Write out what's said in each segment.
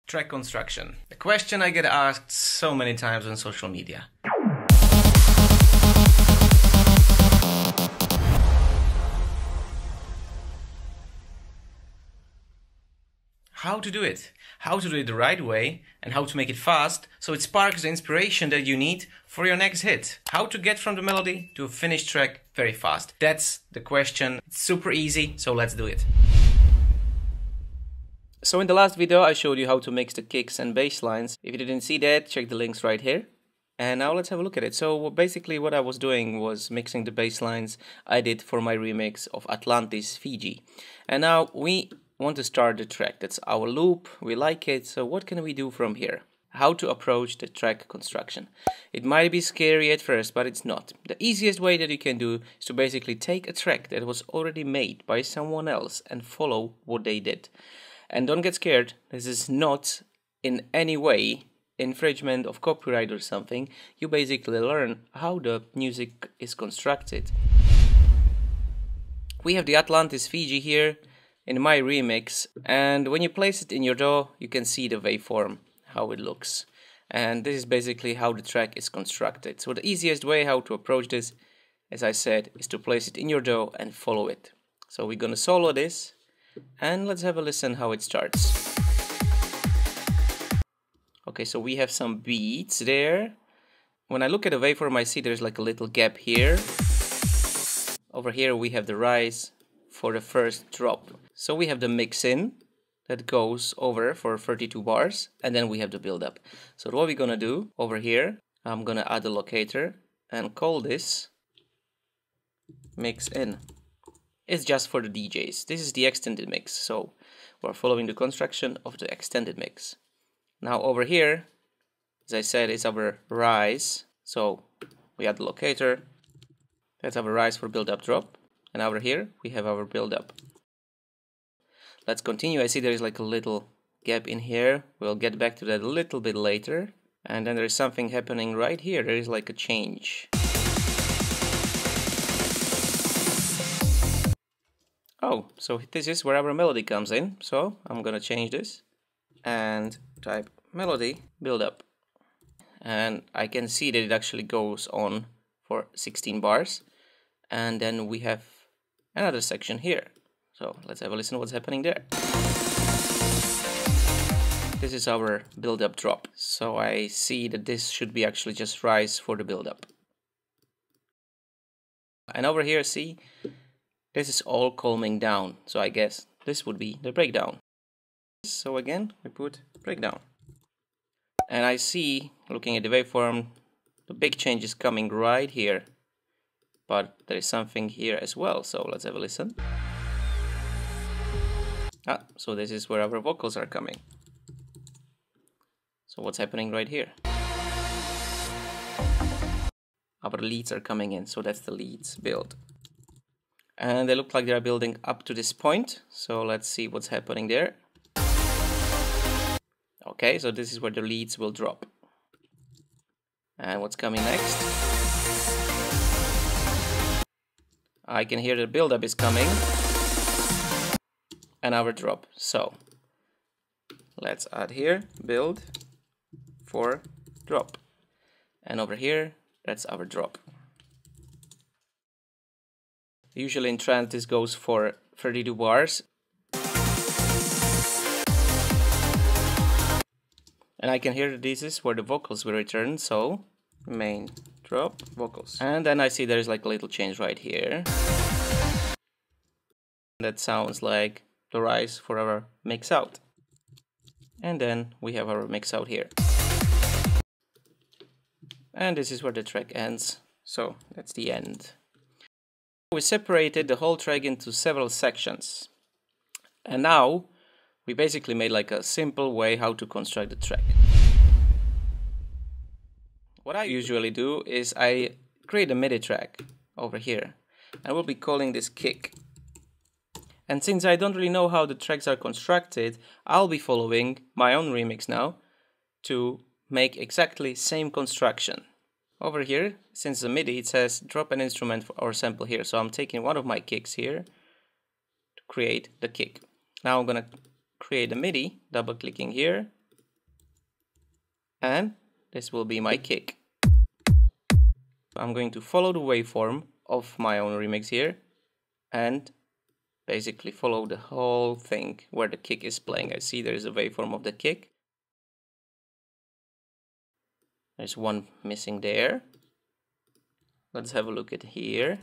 Track construction. A question I get asked so many times on social media. How to do it? How to do it the right way and how to make it fast so it sparks the inspiration that you need for your next hit. How to get from the melody to a finished track very fast. That's the question. It's super easy, so let's do it. So in the last video I showed you how to mix the kicks and bass lines. If you didn't see that, check the links right here. And now let's have a look at it. So basically what I was doing was mixing the bass lines I did for my remix of Atlantis Fiji. And now we want to start the track. That's our loop, we like it, so what can we do from here? How to approach the track construction. It might be scary at first, but it's not. The easiest way that you can do is to basically take a track that was already made by someone else and follow what they did. And don't get scared, this is not in any way infringement of copyright or something. You basically learn how the music is constructed. We have the Atlantis Fiji here in my remix, and when you place it in your DAW you can see the waveform, how it looks, and this is basically how the track is constructed. So the easiest way how to approach this, as I said, is to place it in your DAW and follow it. So we're gonna solo this and let's have a listen how it starts. Okay, so we have some beats there. When I look at the waveform I see there's like a little gap here. Over here we have the rise for the first drop. So we have the mix in that goes over for 32 bars, and then we have the build up. So what we're gonna do over here, I'm gonna add a locator and call this mix in. It's just for the DJs. This is the extended mix, so we're following the construction of the extended mix. Now over here, as I said, is our rise. So we add the locator. That's our rise for build up drop. And over here we have our build up. Let's continue. I see there is like a little gap in here. We'll get back to that a little bit later. And then there is something happening right here. There is like a change. Oh, so this is where our melody comes in. So I'm gonna change this and type melody build up. And I can see that it actually goes on for 16 bars. And then we have another section here. So let's have a listen to what's happening there. This is our build-up drop. So I see that this should be actually just rise for the build-up. And over here, see, this is all calming down. So I guess this would be the breakdown. So again, we put breakdown. And I see, looking at the waveform, the big change is coming right here. But there is something here as well. So let's have a listen. So this is where our vocals are coming. So what's happening right here? Our leads are coming in, so that's the leads build. And they look like they are building up to this point. So let's see what's happening there. Okay, so this is where the leads will drop. And what's coming next? I can hear the build-up is coming. And our drop. So let's add here build for drop, and over here that's our drop. Usually in trance this goes for 32 bars, and I can hear that this is where the vocals will return. So main drop vocals, and then I see there's like a little change right here. That sounds like the rise for our mix out, and then we have our mix out here, and this is where the track ends. So that's the end. We separated the whole track into several sections, and now we basically made like a simple way how to construct the track. What I usually do is I create a MIDI track over here, and we'll be calling this kick. And since I don't really know how the tracks are constructed, I'll be following my own remix now to make exactly same construction. Over here, since the MIDI, it says drop an instrument or sample here. So I'm taking one of my kicks here to create the kick. Now I'm gonna create a MIDI, double clicking here, and this will be my kick. I'm going to follow the waveform of my own remix here and basically follow the whole thing where the kick is playing. I see there's a waveform of the kick. There's one missing there. Let's have a look at here.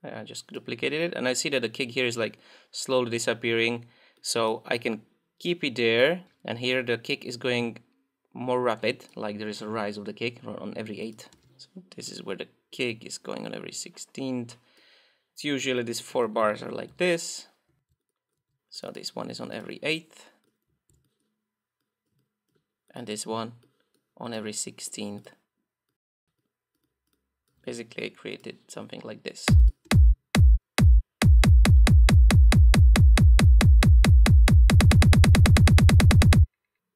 I just duplicated it and I see that the kick here is like slowly disappearing, so I can keep it there, and here the kick is going more rapid, like there is a rise of the kick on every 8th. So this is where the kick is going on every 16th. It's usually these 4 bars are like this. So this one is on every 8th. And this one on every 16th. Basically I created something like this.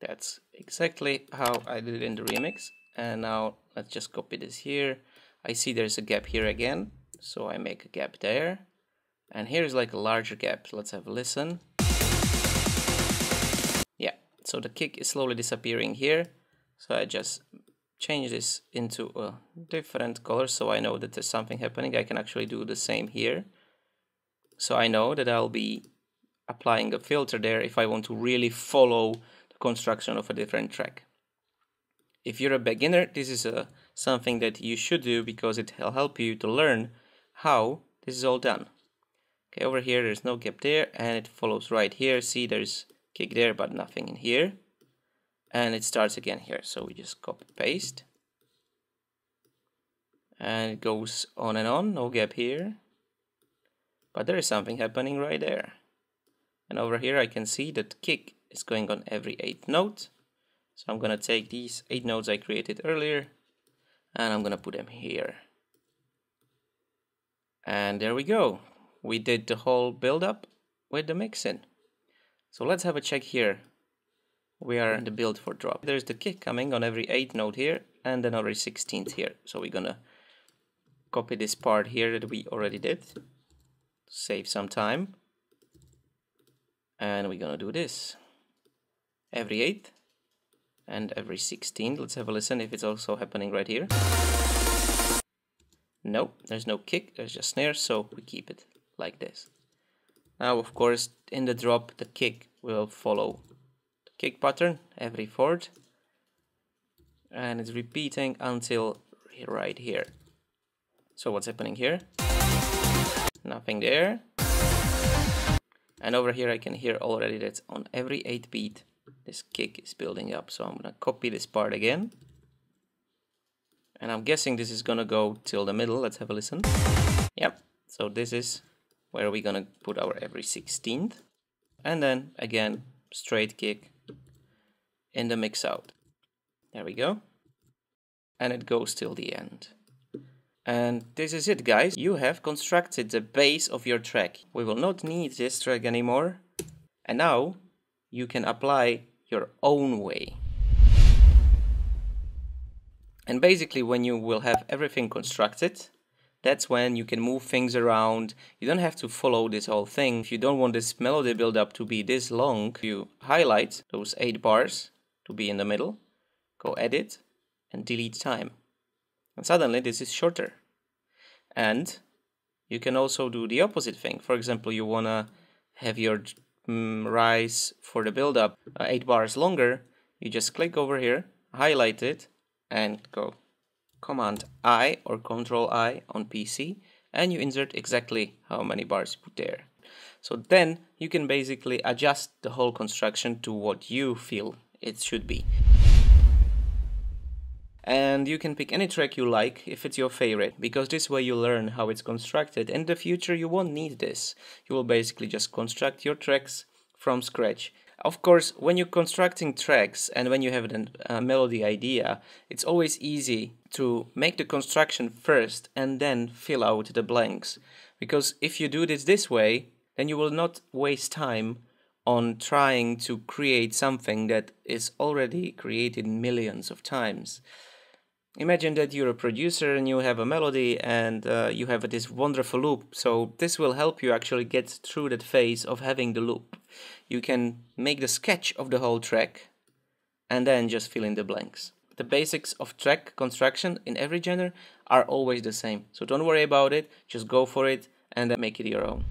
That's exactly how I did it in the remix. And now let's just copy this here. I see there's a gap here again, so I make a gap there. And here's like a larger gap. Let's have a listen. Yeah, so the kick is slowly disappearing here. So I just change this into a different color so I know that there's something happening. I can actually do the same here. So I know that I'll be applying a filter there if I want to really follow the construction of a different track. If you're a beginner, this is something that you should do because it will help you to learn how this is all done. Okay, over here there's no gap there and it follows right here. See, there's kick there but nothing in here. And it starts again here. So we just copy paste. And it goes on and on, no gap here. But there is something happening right there. And over here I can see that kick is going on every 8th note. So I'm gonna take these 8 notes I created earlier and I'm gonna put them here. And there we go. We did the whole build up with the mixing. So let's have a check here. We are in the build for drop. There's the kick coming on every 8th note here and then every 16th here. So we're gonna copy this part here that we already did. Save some time. And we're gonna do this. Every 8th and every 16th. Let's have a listen if it's also happening right here. Nope, there's no kick, there's just snare, so we keep it like this. Now, of course, in the drop, the kick will follow the kick pattern every 4th. And it's repeating until right here. So what's happening here? Nothing there. And over here I can hear already that on every 8th beat this kick is building up. So I'm gonna copy this part again. And I'm guessing this is gonna go till the middle. Let's have a listen. Yep, so this is where we're gonna put our every 16th. And then again, straight kick in the mix out. There we go. And it goes till the end. And this is it, guys. You have constructed the base of your track. We will not need this track anymore. And now you can apply your own way. And basically when you will have everything constructed, that's when you can move things around. You don't have to follow this whole thing. If you don't want this melody build-up to be this long, you highlight those 8 bars to be in the middle, go edit and delete time. And suddenly this is shorter. And you can also do the opposite thing. For example, you want to have your rise for the build-up 8 bars longer. You just click over here, highlight it, and go Command I or Control I on PC, and you insert exactly how many bars you put there. So then you can basically adjust the whole construction to what you feel it should be. And you can pick any track you like if it's your favorite, because this way you learn how it's constructed. In the future you won't need this. You will basically just construct your tracks from scratch. Of course, when you're constructing tracks and when you have a melody idea, it's always easy to make the construction first and then fill out the blanks. Because if you do this way, then you will not waste time on trying to create something that is already created millions of times. Imagine that you're a producer and you have a melody and you have this wonderful loop. So this will help you actually get through that phase of having the loop. You can make the sketch of the whole track and then just fill in the blanks. The basics of track construction in every genre are always the same, so don't worry about it, just go for it and then make it your own.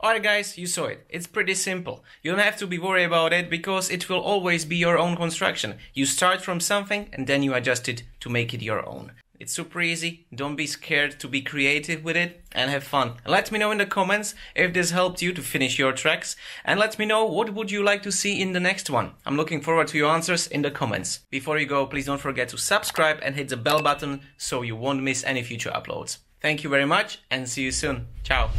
Alright guys, you saw it. It's pretty simple. You don't have to be worried about it because it will always be your own construction. You start from something and then you adjust it to make it your own. It's super easy. Don't be scared to be creative with it and have fun. Let me know in the comments if this helped you to finish your tracks, and let me know what would you like to see in the next one. I'm looking forward to your answers in the comments. Before you go, please don't forget to subscribe and hit the bell button so you won't miss any future uploads. Thank you very much and see you soon. Ciao.